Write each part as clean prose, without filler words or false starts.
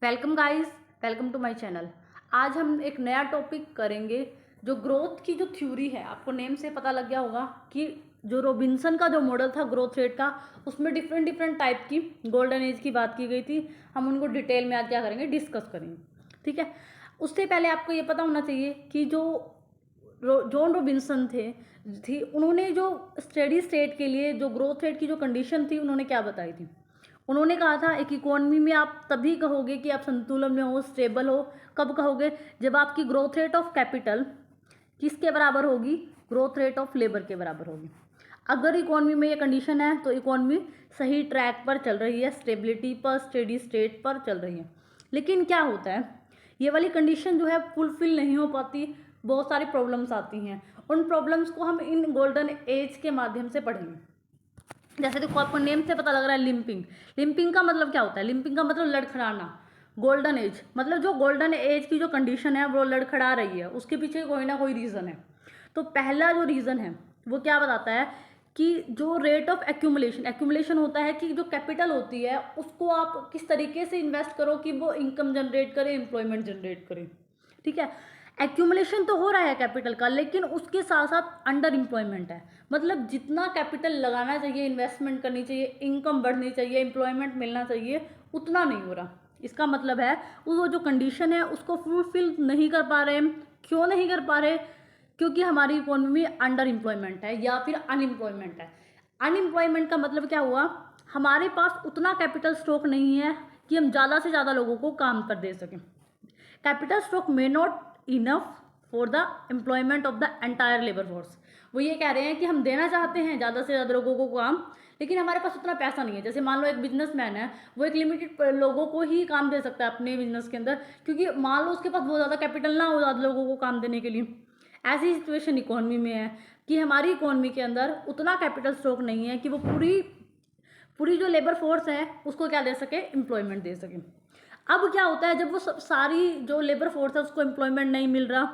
Welcome guys, welcome to my channel. आज हम एक नया टॉपिक करेंगे। जो ग्रोथ की जो थ्योरी है, आपको नेम से पता लग गया होगा कि जो रॉबिन्सन का जो मॉडल था ग्रोथ रेट का, उसमें डिफरेंट डिफरेंट टाइप की गोल्डन एज की बात की गई थी। हम उनको डिटेल में आज क्या करेंगे, डिस्कस करेंगे। ठीक है। उससे पहले आपको ये पता होना चाहिए कि जो जॉन रॉबिन्सन थी उन्होंने जो स्टेडी स्टेट के लिए जो ग्रोथ रेट की जो कंडीशन थी उन्होंने क्या बताई थी। उन्होंने कहा था एक इकोनॉमी में आप तभी कहोगे कि आप संतुलन में हो, स्टेबल हो। कब कहोगे? जब आपकी ग्रोथ रेट ऑफ कैपिटल किसके बराबर होगी? ग्रोथ रेट ऑफ लेबर के बराबर होगी। अगर इकोनॉमी में ये कंडीशन है तो इकोनॉमी सही ट्रैक पर चल रही है, स्टेबिलिटी पर, स्टेडी स्टेट पर चल रही है। लेकिन क्या होता है, ये वाली कंडीशन जो है फुलफिल नहीं हो पाती, बहुत सारी प्रॉब्लम्स आती हैं। उन प्रॉब्लम्स को हम इन गोल्डन एज के माध्यम से पढ़ेंगे। जैसे देखो, आपको नेम से पता लग रहा है लिंपिंग। लिंपिंग का मतलब क्या होता है? लिंपिंग का मतलब लड़खड़ाना। गोल्डन एज मतलब जो गोल्डन एज की जो कंडीशन है वो लड़खड़ा रही है, उसके पीछे कोई ना कोई रीज़न है। तो पहला जो रीज़न है वो क्या बताता है कि जो रेट ऑफ एक्यूमुलेशन, एक्यूमुलेशन होता है कि जो कैपिटल होती है उसको आप किस तरीके से इन्वेस्ट करो कि वो इनकम जनरेट करे, एम्प्लॉयमेंट जनरेट करे। ठीक है। एक्यूमुलेशन तो हो रहा है कैपिटल का, लेकिन उसके साथ साथ अंडर एम्प्लॉयमेंट है। मतलब जितना कैपिटल लगाना चाहिए, इन्वेस्टमेंट करनी चाहिए, इनकम बढ़नी चाहिए, एम्प्लॉयमेंट मिलना चाहिए, उतना नहीं हो रहा। इसका मतलब है वो जो कंडीशन है उसको फुलफिल नहीं कर पा रहे। क्यों नहीं कर पा रहे? क्योंकि हमारी इकोनॉमी में अंडर एम्प्लॉयमेंट है या फिर अनएम्प्लॉयमेंट है। अनएम्प्लॉयमेंट का मतलब क्या हुआ? हमारे पास उतना कैपिटल स्टॉक नहीं है कि हम ज़्यादा से ज़्यादा लोगों को काम पर दे सकें। Capital stock may not enough for the employment of the entire labour force. वो ये कह रहे हैं कि हम देना चाहते हैं ज़्यादा से ज़्यादा लोगों को काम, लेकिन हमारे पास उतना पैसा नहीं है। जैसे मान लो एक बिजनेसमैन है, वो एक लिमिटेड लोगों को ही काम दे सकता है अपने बिजनेस के अंदर, क्योंकि मान लो उसके पास बहुत ज़्यादा कैपिटल ना हो ज़्यादा लोगों को काम देने के लिए। ऐसी सिचुएशन इकोनॉमी में है कि हमारी इकोनॉमी के अंदर उतना कैपिटल स्टॉक नहीं है कि वो पूरी पूरी जो लेबर फोर्स है उसको क्या दे सके, एम्प्लॉयमेंट दे सके। अब क्या होता है, जब वो सब सारी जो लेबर फोर्स है उसको एम्प्लॉयमेंट नहीं मिल रहा,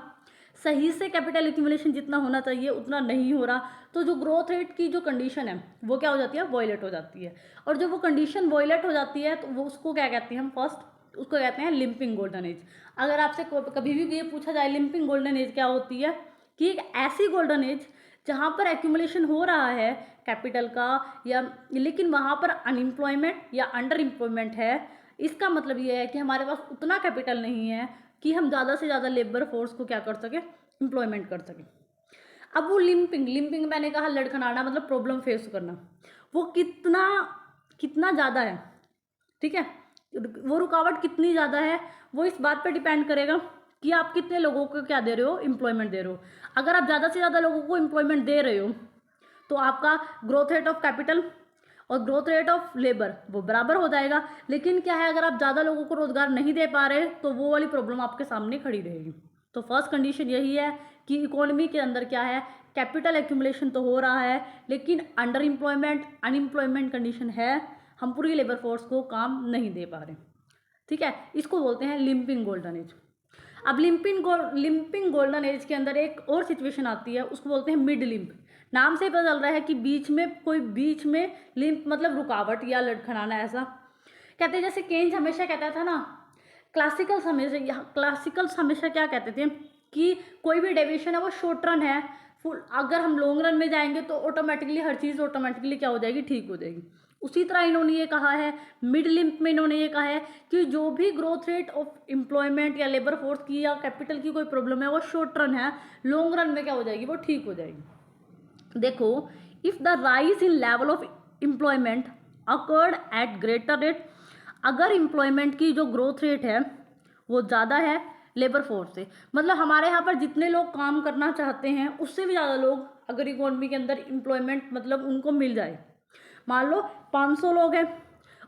सही से कैपिटल एक्यूमुलेशन जितना होना चाहिए उतना नहीं हो रहा, तो जो ग्रोथ रेट की जो कंडीशन है वो क्या हो जाती है, वॉयलेट हो जाती है। और जब वो कंडीशन वॉयलेट हो जाती है तो वो उसको क्या कहते हैं, हम फर्स्ट उसको कहते हैं लिंपिंग गोल्डन एज। अगर आपसे कभी भी ये पूछा जाए लिंपिंग गोल्डन एज क्या होती है, कि एक ऐसी गोल्डन एज जहाँ पर एक्यूमुलेशन हो रहा है कैपिटल का, या लेकिन वहाँ पर अनएम्प्लॉयमेंट या अंडर एम्प्लॉयमेंट है। इसका मतलब ये है कि हमारे पास उतना कैपिटल नहीं है कि हम ज़्यादा से ज़्यादा लेबर फोर्स को क्या कर सकें, एम्प्लॉयमेंट कर सकें। अब वो लिंपिंग लिंपिंग मैंने कहा लड़खड़ाना, मतलब प्रॉब्लम फेस करना, वो कितना कितना ज़्यादा है। ठीक है। वो रुकावट कितनी ज़्यादा है वो इस बात पर डिपेंड करेगा कि आप कितने लोगों को क्या दे रहे हो, एम्प्लॉयमेंट दे रहे हो। अगर आप ज़्यादा से ज़्यादा लोगों को एम्प्लॉयमेंट दे रहे हो तो आपका ग्रोथ रेट ऑफ कैपिटल और ग्रोथ रेट ऑफ लेबर वो बराबर हो जाएगा। लेकिन क्या है, अगर आप ज़्यादा लोगों को रोजगार नहीं दे पा रहे तो वो वाली प्रॉब्लम आपके सामने खड़ी रहेगी। तो फर्स्ट कंडीशन यही है कि इकोनॉमी के अंदर क्या है, कैपिटल एक्यूमुलेशन तो हो रहा है लेकिन अंडर एम्प्लॉयमेंट, अनएम्प्लॉयमेंट कंडीशन है, हम पूरी लेबर फोर्स को काम नहीं दे पा रहे। ठीक है। इसको बोलते हैं लिंपिंग गोल्डन एज। अब लिंपिंग गोल्डन एज के अंदर एक और सिचुएशन आती है, उसको बोलते हैं मिड लिंप। नाम से ही पता चल रहा है कि बीच में लिंप मतलब रुकावट या लड़खड़ाना। ऐसा कहते हैं, जैसे केन्स हमेशा कहता था ना, क्लासिकल्स हमेशा क्या कहते थे कि कोई भी डेविएशन है वो शॉर्ट रन है, फुल अगर हम लॉन्ग रन में जाएंगे तो ऑटोमेटिकली हर चीज़ ऑटोमेटिकली क्या हो जाएगी, ठीक हो जाएगी। उसी तरह इन्होंने ये कहा है, मिड लिंप में इन्होंने ये कहा है कि जो भी ग्रोथ रेट ऑफ एम्प्लॉयमेंट या लेबर फोर्स की या कैपिटल की कोई प्रॉब्लम है वो शॉर्ट रन है, लॉन्ग रन में क्या हो जाएगी, वो ठीक हो जाएगी। देखो, if the rise in level of employment occurred at greater rate, अगर एम्प्लॉयमेंट की जो ग्रोथ रेट है वो ज़्यादा है लेबर फोर्स से, मतलब हमारे यहाँ पर जितने लोग काम करना चाहते हैं उससे भी ज़्यादा लोग अगर इकोनॉमी के अंदर एम्प्लॉयमेंट मतलब उनको मिल जाए। मान लो 500 लोग हैं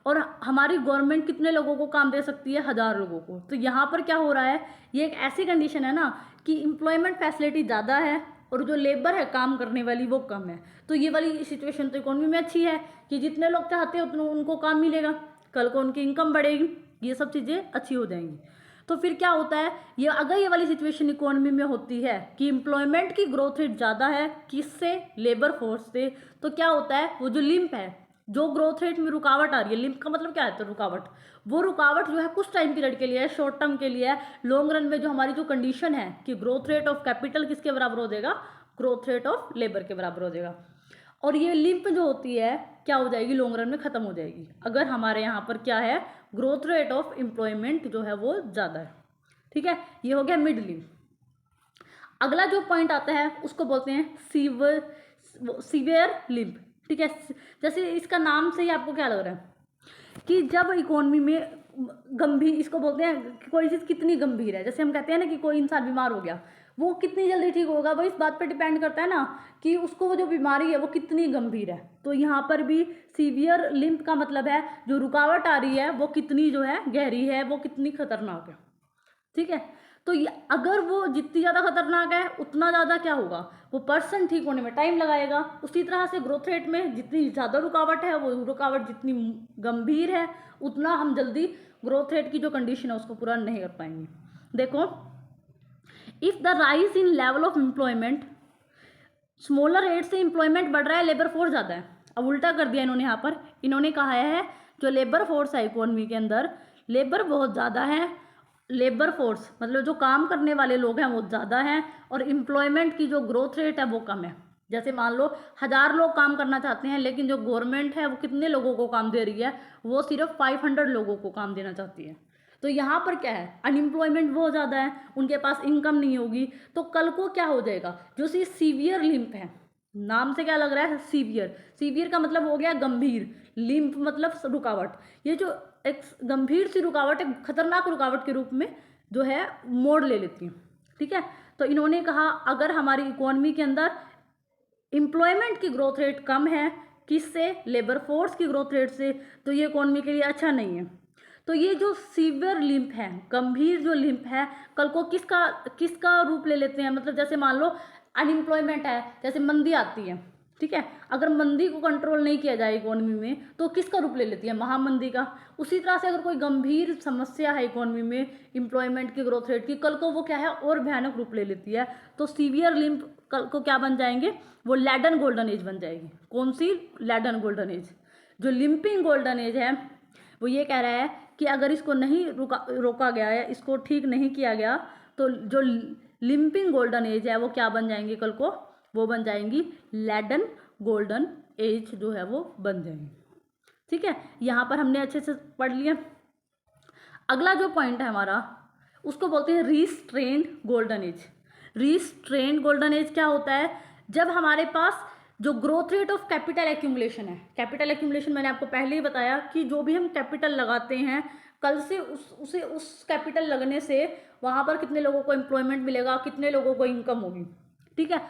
और हमारी गवर्नमेंट कितने लोगों को काम दे सकती है, 1000 लोगों को। तो यहाँ पर क्या हो रहा है, ये एक ऐसी कंडीशन है ना कि एम्प्लॉयमेंट फैसिलिटी ज़्यादा है और जो लेबर है काम करने वाली वो कम है। तो ये वाली सिचुएशन तो इकोनॉमी में अच्छी है कि जितने लोग चाहते हैं उतना उनको काम मिलेगा, कल को उनकी इनकम बढ़ेगी, ये सब चीज़ें अच्छी हो जाएंगी। तो फिर क्या होता है, ये अगर ये वाली सिचुएशन इकोनॉमी में होती है कि एम्प्लॉयमेंट की ग्रोथ रेट ज़्यादा है किससे, लेबर फोर्स से, तो क्या होता है, वो जो लिंप है जो ग्रोथ रेट में रुकावट आ रही है, लिम्प का मतलब क्या है, तो रुकावट, वो रुकावट जो है कुछ टाइम पीरियड के लिए है, शॉर्ट टर्म के लिए है। लॉन्ग रन में जो हमारी जो कंडीशन है कि ग्रोथ रेट ऑफ कैपिटल किसके बराबर हो जाएगा, ग्रोथ रेट ऑफ लेबर के बराबर हो जाएगा। और ये लिम्प जो होती है क्या हो जाएगी, लॉन्ग रन में खत्म हो जाएगी अगर हमारे यहाँ पर क्या है, ग्रोथ रेट ऑफ एम्प्लॉयमेंट जो है वो ज़्यादा है। ठीक है, ये हो गया मिड लिम्प। अगला जो पॉइंट आता है उसको बोलते हैं सीवियर लिम्प। ठीक है, जैसे इसका नाम से ही आपको क्या लग रहा है कि जब इकोनॉमी में गंभीर, इसको बोलते हैं कि कोई चीज़ कितनी गंभीर है। जैसे हम कहते हैं ना कि कोई इंसान बीमार हो गया, वो कितनी जल्दी ठीक होगा, वो इस बात पे डिपेंड करता है ना कि उसको वो जो बीमारी है वो कितनी गंभीर है। तो यहाँ पर भी सीवियर लिम्प का मतलब है जो रुकावट आ रही है वो कितनी जो है गहरी है, वो कितनी खतरनाक है। ठीक है, तो अगर वो जितनी ज़्यादा खतरनाक है उतना ज़्यादा क्या होगा, वो पर्सन ठीक होने में टाइम लगाएगा। उसी तरह से ग्रोथ रेट में जितनी ज़्यादा रुकावट है, वो रुकावट जितनी गंभीर है, उतना हम जल्दी ग्रोथ रेट की जो कंडीशन है उसको पूरा नहीं कर पाएंगे। देखो, if the rise in level of employment, smaller rate से एम्प्लॉयमेंट बढ़ रहा है, लेबर फोर्स ज़्यादा है। अब उल्टा कर दिया इन्होंने, यहाँ पर इन्होंने कहा है जो लेबर फोर्स है इकोनॉमी के अंदर, लेबर बहुत ज़्यादा है, लेबर फोर्स मतलब जो काम करने वाले लोग हैं वो ज़्यादा हैं, और एम्प्लॉयमेंट की जो ग्रोथ रेट है वो कम है। जैसे मान लो 1000 लोग काम करना चाहते हैं, लेकिन जो गवर्नमेंट है वो कितने लोगों को काम दे रही है, वो सिर्फ 500 लोगों को काम देना चाहती है। तो यहाँ पर क्या है, अनएम्प्लॉयमेंट बहुत ज़्यादा है, उनके पास इनकम नहीं होगी, तो कल को क्या हो जाएगा, जो सीवियर लिम्प है, नाम से क्या लग रहा है सीवियर, सीवियर का मतलब हो गया गंभीर, लिम्प मतलब रुकावट, ये जो एक गंभीर सी रुकावट है, खतरनाक रुकावट के रूप में जो है मोड़ ले लेती है। ठीक है, तो इन्होंने कहा अगर हमारी इकोनॉमी के अंदर एम्प्लॉयमेंट की ग्रोथ रेट कम है, किससे, लेबर फोर्स की ग्रोथ रेट से, तो ये इकोनॉमी के लिए अच्छा नहीं है। तो ये जो सीवियर लिम्प है, गंभीर जो लिम्प है, कल को किसका किसका रूप ले लेते हैं, मतलब जैसे मान लो अनएम्प्लॉयमेंट है, जैसे मंदी आती है। ठीक है, अगर मंदी को कंट्रोल नहीं किया जाए इकोनॉमी में तो किसका रूप ले लेती है, महामंदी का। उसी तरह से अगर कोई गंभीर समस्या है इकोनॉमी में एम्प्लॉयमेंट की ग्रोथ रेट की, कल को वो क्या है और भयानक रूप ले लेती है। तो सीवियर लिम्प कल को क्या बन जाएंगे, वो लैडन गोल्डन एज बन जाएगी। कौन सी, लैडन गोल्डन एज। जो लिम्पिंग गोल्डन एज है वो ये कह रहा है कि अगर इसको नहीं रोका गया है, इसको ठीक नहीं किया गया, तो जो लिम्पिंग गोल्डन एज है वो क्या बन जाएंगी कल को, वो बन जाएंगी लैडन गोल्डन एज जो है वो बन जाएंगी। ठीक है, यहाँ पर हमने अच्छे से पढ़ लिया। अगला जो पॉइंट है हमारा उसको बोलते हैं restrained golden age. Restrained golden age क्या होता है, जब हमारे पास जो growth rate of capital accumulation है, कैपिटल एक्यूमुलेशन मैंने आपको पहले ही बताया कि जो भी हम कैपिटल लगाते हैं, कल से उस कैपिटल लगने से वहाँ पर कितने लोगों को एम्प्लॉयमेंट मिलेगा, कितने लोगों को इनकम होगी। ठीक है,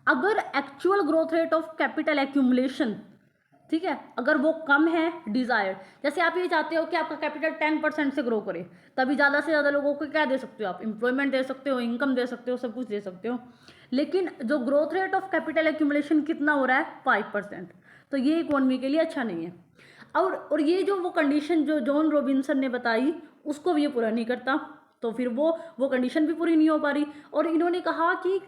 अगर actual growth rate of capital accumulation, ठीक है, अगर वो कम है डिजायर्ड, जैसे आप ये चाहते हो कि आपका कैपिटल 10% से ग्रो करे, तभी ज़्यादा से ज़्यादा लोगों को क्या दे सकते हो आप, एम्प्लॉयमेंट दे सकते हो, इनकम दे सकते हो, सब कुछ दे सकते हो। लेकिन जो growth rate of capital accumulation कितना हो रहा है, 5%, तो ये इकोनॉमी के लिए अच्छा नहीं है। और ये जो वो कंडीशन जो जॉन रॉबिन्सन ने बताई उसको भी ये पूरा नहीं करता, तो फिर वो कंडीशन भी पूरी नहीं हो पा रही। और इन्होंने कहा कि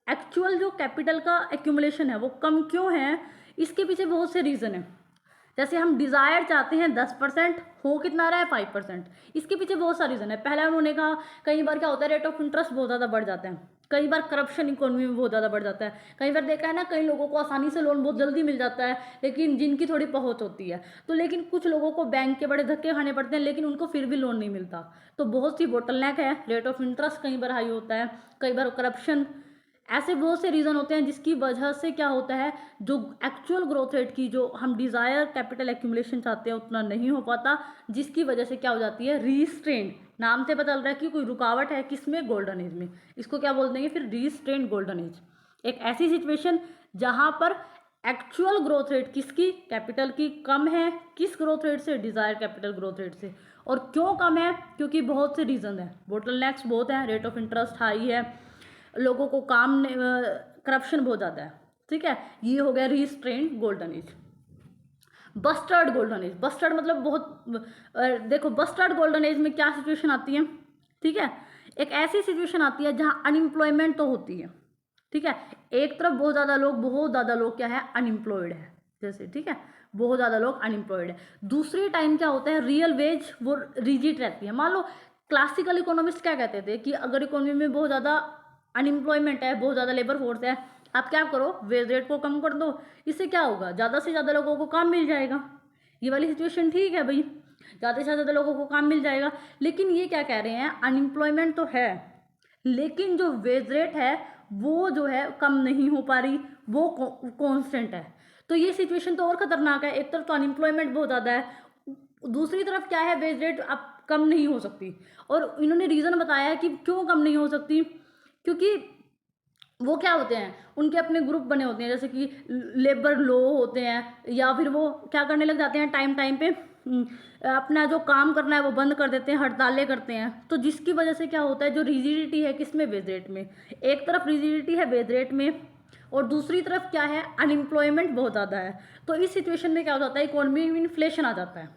एक्चुअल जो कैपिटल का एक्यूमुलेशन है वो कम क्यों है, इसके पीछे बहुत से रीज़न है। जैसे हम डिज़ायर चाहते हैं 10%, हो कितना रहा है 5%, इसके पीछे बहुत सा रीज़न है। पहला उन्होंने कहा कई बार क्या होता है, रेट ऑफ इंटरेस्ट बहुत ज़्यादा बढ़ जाता है, कई बार करप्शन इकोनॉमी में बहुत ज़्यादा बढ़ जाता है, कई बार देखा है ना कई लोगों को आसानी से लोन बहुत जल्दी मिल जाता है, लेकिन जिनकी थोड़ी पहुंच होती है, तो लेकिन कुछ लोगों को बैंक के बड़े धक्के खाने पड़ते हैं, लेकिन उनको फिर भी लोन नहीं मिलता। तो बहुत सी बोटलनेक है, रेट ऑफ इंटरेस्ट कई बार हाई होता है, कई बार करप्शन, ऐसे बहुत से रीज़न होते हैं जिसकी वजह से क्या होता है, जो एक्चुअल ग्रोथ रेट की जो हम डिज़ायर कैपिटल एक्यूमुलेशन चाहते हैं उतना नहीं हो पाता, जिसकी वजह से क्या हो जाती है, रीस्ट्रेंड। नाम से पता चल रहा है कि कोई रुकावट है किसमें, गोल्डन एज में। इसको क्या बोल देंगे फिर, रीस्ट्रेंड गोल्डन एज। एक ऐसी सिचुएशन जहाँ पर एक्चुअल ग्रोथ रेट किसकी, कैपिटल की कम है, किस ग्रोथ रेट से, डिज़ायर कैपिटल ग्रोथ रेट से। और क्यों कम है, क्योंकि बहुत से रीज़न है, बोटलनेक्स बहुत हैं, रेट ऑफ इंटरेस्ट हाई है, लोगों को काम करप्शन बहुत ज़्यादा है। ठीक है, ये हो गया restrained golden age. Bustard golden age, bustard मतलब बहुत, देखो बस्टर्ड गोल्डन एज में क्या सिचुएशन आती है, ठीक है, एक ऐसी सिचुएशन आती है जहाँ अनएम्प्लॉयमेंट तो होती है, ठीक है, एक तरफ बहुत ज़्यादा लोग क्या है, अनएम्प्लॉयड है, जैसे ठीक है, बहुत ज़्यादा लोग अनएम्प्लॉयड है। दूसरी टाइम क्या होता है, रियल वेज वो रिजिड रहती है। मान लो क्लासिकल इकोनॉमिस्ट क्या कहते थे कि अगर इकोनॉमी में बहुत ज़्यादा अनएम्प्लॉयमेंट है, बहुत ज़्यादा लेबर फोर्स है, आप क्या करो, वेज रेट को कम कर दो, इससे क्या होगा, ज़्यादा से ज़्यादा लोगों को काम मिल जाएगा। ये वाली सिचुएशन ठीक है भाई, ज़्यादा से ज़्यादा लोगों को काम मिल जाएगा। लेकिन ये क्या कह रहे हैं, अनएम्प्लॉयमेंट तो है लेकिन जो वेज रेट है वो जो है कम नहीं हो पा रही, वो कांस्टेंट है। तो ये सिचुएशन तो और खतरनाक है। एक तरफ तो अनएम्प्लॉयमेंट बहुत ज़्यादा है, दूसरी तरफ क्या है, वेज रेट अब कम नहीं हो सकती। और इन्होंने रीज़न बताया है कि क्यों कम नहीं हो सकती, क्योंकि वो क्या होते हैं, उनके अपने ग्रुप बने होते हैं, जैसे कि लेबर लो होते हैं, या फिर वो क्या करने लग जाते हैं टाइम टाइम पे अपना जो काम करना है वो बंद कर देते हैं, हड़तालें करते हैं। तो जिसकी वजह से क्या होता है, जो रिजिडिटी है किसमें, वेज रेट में। एक तरफ रिजिडिटी है वेज रेट में और दूसरी तरफ क्या है, अनएम्प्लॉयमेंट बहुत ज़्यादा है। तो इस सिचुएशन में क्या हो जाता है, इकोनॉमी में इन्फ्लेशन आ जाता है।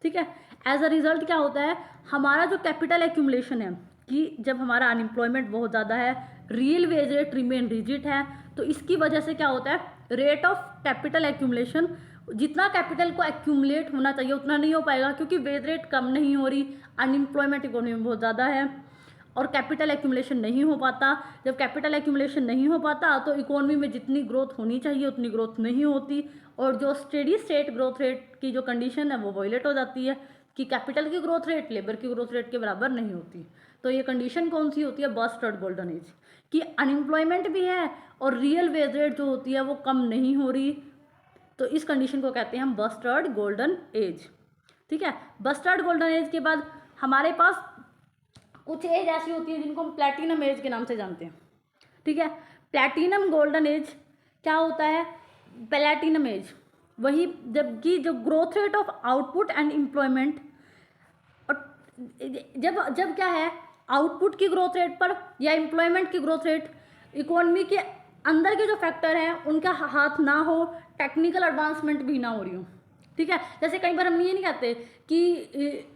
ठीक है, एज अ रिजल्ट क्या होता है, हमारा जो कैपिटल एक्यूमुलेशन है, कि जब हमारा अनएम्प्लॉयमेंट बहुत ज़्यादा है, real wage rate remain rigid है, तो इसकी वजह से क्या होता है, रेट ऑफ कैपिटल एक्यूमुलेशन, जितना कैपिटल को एक्यूमुलेट होना चाहिए उतना नहीं हो पाएगा, क्योंकि वेज रेट कम नहीं हो रही, अनएम्प्लॉयमेंट इकोनॉमी में बहुत ज़्यादा है और कैपिटल एक्यूमुलेशन नहीं हो पाता। जब कैपिटल एक्यूमुलेशन नहीं हो पाता तो इकोनॉमी में जितनी ग्रोथ होनी चाहिए उतनी ग्रोथ नहीं होती, और जो स्टेडी स्टेट ग्रोथ रेट की जो कंडीशन है वो वायलेट हो जाती है कि कैपिटल की ग्रोथ रेट लेबर की ग्रोथ रेट के बराबर नहीं होती। तो ये कंडीशन कौन सी होती है, बस्टर्ड गोल्डन एज, कि अनएम्प्लॉयमेंट भी है और रियल वेज रेट जो होती है वो कम नहीं हो रही। तो इस कंडीशन को कहते हैं हम बस्टर्ड गोल्डन एज। ठीक है, बस्टर्ड गोल्डन एज के बाद हमारे पास कुछ एज ऐसी होती है जिनको हम प्लैटिनम एज के नाम से जानते हैं। ठीक है, प्लैटिनम गोल्डन एज क्या होता है, प्लैटिनम एज वही जबकि जो growth rate of output and employment, और जब जब क्या है, आउटपुट की ग्रोथ रेट पर या एम्प्लॉयमेंट की ग्रोथ रेट, इकोनॉमी के अंदर के जो फैक्टर हैं उनका हाथ ना हो, टेक्निकल एडवांसमेंट भी ना हो रही हो। ठीक है, जैसे कई बार हम ये नहीं कहते कि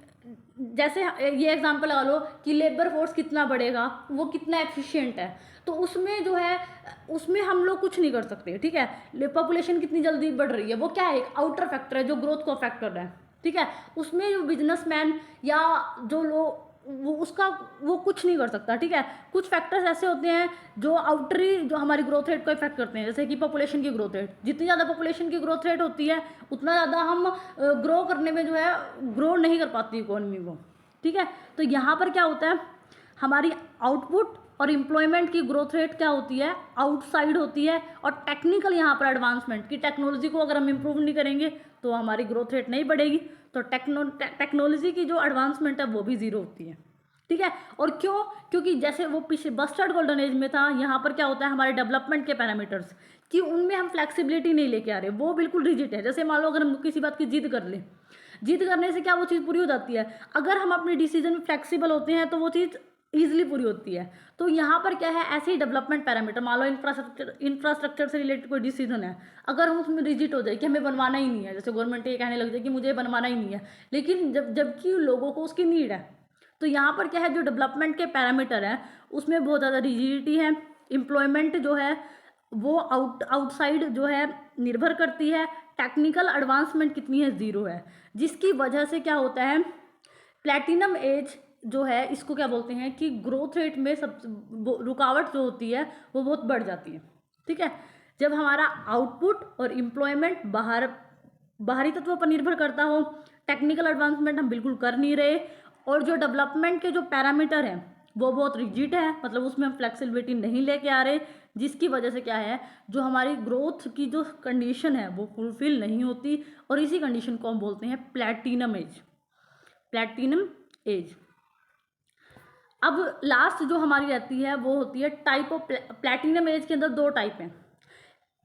जैसे ये एग्जांपल लगा लो कि लेबर फोर्स कितना बढ़ेगा, वो कितना एफिशिएंट है, तो उसमें जो है उसमें हम लोग कुछ नहीं कर सकते। ठीक है, पॉपुलेशन कितनी जल्दी बढ़ रही है, वो क्या है, एक आउटर फैक्टर है जो ग्रोथ को अफेक्ट कर रहा है। ठीक है, उसमें जो बिजनेसमैन या जो लोग वो कुछ नहीं कर सकता। ठीक है, कुछ फैक्टर्स ऐसे होते हैं जो आउटरी जो हमारी ग्रोथ रेट को इफेक्ट करते हैं, जैसे कि पॉपुलेशन की ग्रोथ रेट, जितनी ज़्यादा पॉपुलेशन की ग्रोथ रेट होती है उतना ज़्यादा हम ग्रो करने में जो है ग्रो नहीं कर पाती इकोनॉमी को। ठीक है, तो यहाँ पर क्या होता है, हमारी आउटपुट और एम्प्लॉयमेंट की ग्रोथ रेट क्या होती है, आउटसाइड होती है, और टेक्निकल यहाँ पर एडवांसमेंट की टेक्नोलॉजी को अगर हम इम्प्रूव नहीं करेंगे तो हमारी ग्रोथ रेट नहीं बढ़ेगी। तो टेक्नोलॉजी की जो एडवांसमेंट है वो भी ज़ीरो होती है। ठीक है, और क्यों, क्योंकि जैसे वो पीछे बस्टर्ड गोल्डन एज में था, यहाँ पर क्या होता है, हमारे डेवलपमेंट के पैरामीटर्स कि उनमें हम फ्लेक्सिबिलिटी नहीं लेके आ रहे, वो बिल्कुल रिजिड है। जैसे मान लो अगर हम किसी बात की जिद कर लें, जिद करने से क्या वो चीज़ पूरी हो जाती है, अगर हम अपने डिसीजन में फ्लेक्सिबल होते हैं तो वो चीज़ ईजिली पूरी होती है। तो यहाँ पर क्या है, ऐसे ही डेवलपमेंट पैरामीटर, मान लो इंफ्रास्ट्रक्चर से रिलेटेड कोई डिसीजन है, अगर हम उसमें रिजिड हो जाए कि हमें बनवाना ही नहीं है, जैसे गवर्नमेंट ये कहने लग जाए कि मुझे बनवाना ही नहीं है, लेकिन जबकि लोगों को उसकी नीड है, तो यहाँ पर क्या है, जो डेवलपमेंट के पैरामीटर है उसमें बहुत ज़्यादा रिजिडिटी है। एम्प्लॉयमेंट जो है वो आउटसाइड जो है निर्भर करती है, टेक्निकल एडवांसमेंट कितनी है, ज़ीरो है, जिसकी वजह से क्या होता है, प्लैटिनम एज जो है इसको क्या बोलते हैं कि ग्रोथ रेट में सब रुकावट जो होती है वो बहुत बढ़ जाती है। ठीक है, जब हमारा आउटपुट और एम्प्लॉयमेंट बाहरी तत्वों पर निर्भर करता हो, टेक्निकल एडवांसमेंट हम बिल्कुल कर नहीं रहे, और जो डेवलपमेंट के जो पैरामीटर हैं वो बहुत रिजिड है, मतलब उसमें हम फ्लेक्सिबिलिटी नहीं लेके आ रहे, जिसकी वजह से क्या है, जो हमारी ग्रोथ की जो कंडीशन है वो फुलफिल नहीं होती, और इसी कंडीशन को हम बोलते हैं प्लैटिनम एज। Platinum age. अब लास्ट जो हमारी रहती है वो होती है टाइप ऑफ प्लैटिनम एज के अंदर दो टाइप हैं।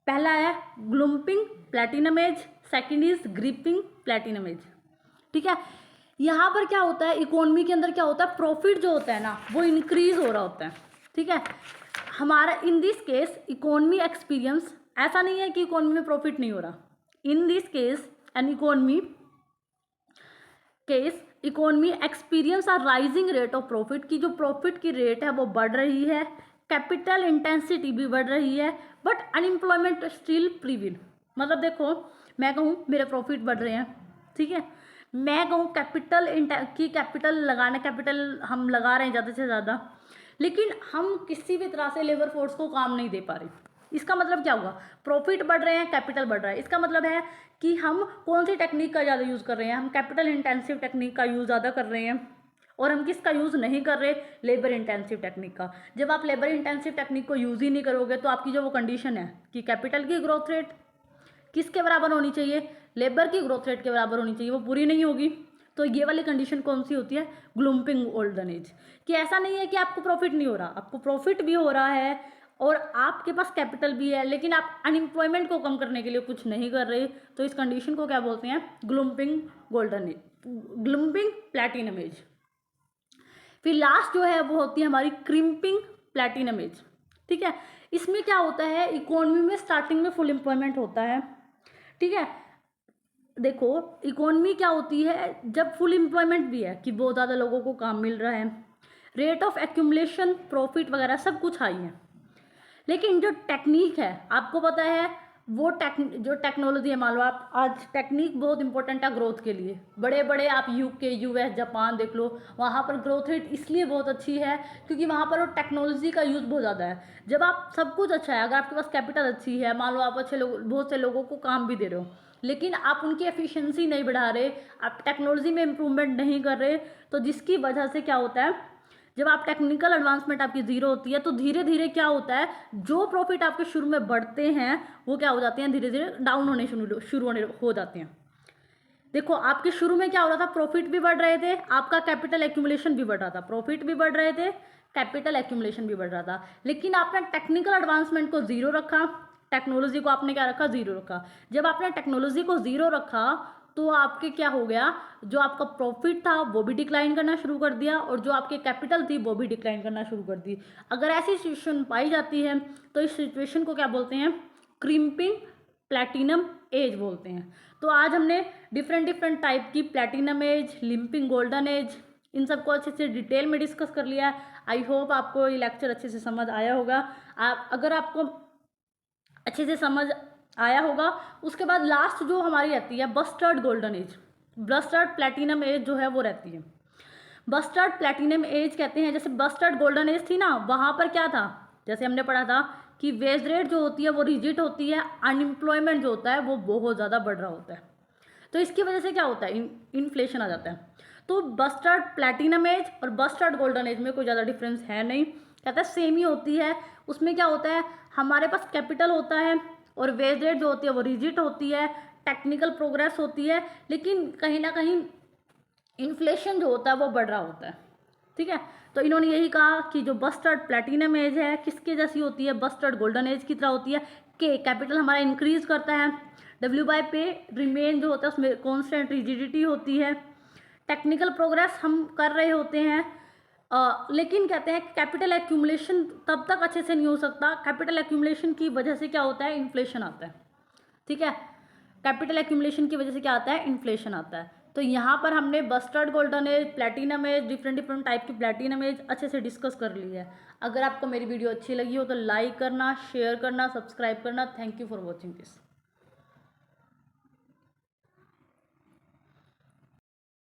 पहला है clumping platinum age, second is gripping platinum age. ठीक है, यहाँ पर क्या होता है, इकोनॉमी के अंदर क्या होता है, प्रॉफिट जो होता है ना वो इंक्रीज हो रहा होता है। ठीक है, हमारा इन दिस केस इकोनॉमी एक्सपीरियंस, ऐसा नहीं है कि इकोनॉमी में प्रॉफिट नहीं हो रहा, in this case an economy experience are rising rate of profit, की जो प्रॉफिट की रेट है वो बढ़ रही है, कैपिटल इंटेंसिटी भी बढ़ रही है, बट अनएम्प्लॉयमेंट स्टिल प्रीविल, मतलब देखो, मैं कहूँ मेरे प्रॉफिट बढ़ रहे हैं, ठीक है, मैं कहूँ कैपिटल लगाना, कैपिटल हम लगा रहे हैं ज़्यादा से ज़्यादा, लेकिन हम किसी भी तरह से लेबर फोर्स को काम नहीं दे पा रहे। इसका मतलब क्या हुआ? प्रॉफिट बढ़ रहे हैं, कैपिटल बढ़ रहा है। इसका मतलब है कि हम कौन सी टेक्निक का ज़्यादा यूज़ कर रहे हैं? हम कैपिटल इंटेंसिव टेक्निक का यूज़ ज़्यादा कर रहे हैं। और हम किसका यूज़ नहीं कर रहे? लेबर इंटेंसिव टेक्निक का। जब आप लेबर इंटेंसिव टेक्निक को यूज़ ही नहीं करोगे तो आपकी जो वो कंडीशन है कि कैपिटल की ग्रोथ रेट किसके बराबर होनी चाहिए? लेबर की ग्रोथ रेट के बराबर होनी चाहिए, वो पूरी नहीं होगी। तो ये वाली कंडीशन कौन सी होती है? ग्लूम्पिंग गोल्डन एज। कि ऐसा नहीं है कि आपको प्रॉफिट नहीं हो रहा, आपको प्रॉफिट भी हो रहा है और आपके पास कैपिटल भी है, लेकिन आप अनएम्प्लॉयमेंट को कम करने के लिए कुछ नहीं कर रहे। तो इस कंडीशन को क्या बोलते हैं? ग्लूम्पिंग गोल्डन एज, ग्लूम्पिंग प्लैटिनम एज। फिर लास्ट जो है वो होती है हमारी क्रिम्पिंग प्लैटिनम एज, ठीक है। इसमें क्या होता है? इकोनॉमी में स्टार्टिंग में फुल एम्प्लॉयमेंट होता है, ठीक है। देखो, इकोनॉमी क्या होती है? जब फुल एम्प्लॉयमेंट भी है कि बहुत ज़्यादा लोगों को काम मिल रहा है, रेट ऑफ एक्यूमुलेशन, प्रॉफिट वगैरह सब कुछ हाई है, लेकिन जो टेक्निक है आपको पता है वो जो टेक्नोलॉजी है, मान लो आप आज टेक्निक बहुत इंपॉर्टेंट है ग्रोथ के लिए। बड़े बड़े आप यूके, यूएस, जापान देख लो, वहाँ पर ग्रोथ रेट इसलिए बहुत अच्छी है क्योंकि वहाँ पर वो टेक्नोलॉजी का यूज़ बहुत ज़्यादा है। जब आप सब कुछ अच्छा है, अगर आपके पास कैपिटल अच्छी है, मान लो आप अच्छे लोग, बहुत से लोगों को काम भी दे रहे हो, लेकिन आप उनकी एफिशिएंसी नहीं बढ़ा रहे, आप टेक्नोलॉजी में इम्प्रूवमेंट नहीं कर रहे, तो जिसकी वजह से क्या होता है, जब आप टेक्निकल एडवांसमेंट आपकी जीरो होती है तो धीरे धीरे क्या होता है, जो प्रॉफिट आपके शुरू में बढ़ते हैं वो क्या हो जाते हैं, धीरे धीरे डाउन होने शुरू होने हो जाते हैं। देखो, आपके शुरू में क्या हो रहा था? प्रॉफिट भी बढ़ रहे थे, आपका कैपिटल एक्यूमुलेशन भी बढ़ रहा था, प्रॉफिट भी बढ़ रहे थे, कैपिटल एक्यूमुलेशन भी बढ़ रहा था, लेकिन आपने टेक्निकल एडवांसमेंट को जीरो रखा, टेक्नोलॉजी को आपने क्या रखा? जीरो रखा। जब आपने टेक्नोलॉजी को जीरो रखा तो आपके क्या हो गया, जो आपका प्रॉफिट था वो भी डिक्लाइन करना शुरू कर दिया और जो आपके कैपिटल थी वो भी डिक्लाइन करना शुरू कर दी। अगर ऐसी सिचुएशन पाई जाती है तो इस सिचुएशन को क्या बोलते हैं? क्रिम्पिंग प्लैटिनम एज बोलते हैं। तो आज हमने डिफरेंट टाइप की platinum age, limping golden age, इन सबको अच्छे से डिटेल में डिस्कस कर लिया है। आई होप आपको ये लेक्चर अच्छे से समझ आया होगा। अगर आपको अच्छे से समझ आया होगा, उसके बाद लास्ट जो हमारी रहती है bastard golden age, bastard platinum age जो है वो रहती है। बस्टर्ड प्लैटिनम एज कहते हैं, जैसे बस्टर्ड गोल्डन एज थी ना, वहाँ पर क्या था, जैसे हमने पढ़ा था कि वेज रेट जो होती है वो रिजिड होती है, अनएम्प्लॉयमेंट जो होता है वो बहुत ज़्यादा बढ़ रहा होता है, तो इसकी वजह से क्या होता है? इन्फ्लेशन आ जाता है। तो बस्टर्ड प्लैटिनम एज और बस्टर्ड गोल्डन एज में कोई ज़्यादा डिफरेंस है नहीं, कहता है सेम ही होती है। उसमें क्या होता है, हमारे पास कैपिटल होता है और वेज रेट जो होती है वो रिजिड होती है, टेक्निकल प्रोग्रेस होती है, लेकिन कहीं ना कहीं इन्फ्लेशन जो होता है वो बढ़ रहा होता है, ठीक है। तो इन्होंने यही कहा कि जो बस्टर्ड प्लैटिनम एज है किसके जैसी होती है? बस्टर्ड गोल्डन एज की तरह होती है। के कैपिटल हमारा इंक्रीज करता है, डब्ल्यू बाई पे रिमेन जो होता है उसमें कॉन्स्टेंट रिजिडिटी होती है, टेक्निकल प्रोग्रेस हम कर रहे होते हैं, लेकिन कहते हैं कैपिटल एक्यूमुलेशन तब तक अच्छे से नहीं हो सकता, कैपिटल एक्यूमुलेशन की वजह से क्या होता है? इन्फ्लेशन आता है, ठीक है। कैपिटल एक्यूमुलेशन की वजह से क्या आता है? इन्फ्लेशन आता है। तो यहाँ पर हमने bastard golden age, platinum age, different type की प्लैटिनम एज अच्छे से डिस्कस कर ली है। अगर आपको मेरी वीडियो अच्छी लगी हो तो लाइक करना, शेयर करना, सब्सक्राइब करना। Thank you for watching this.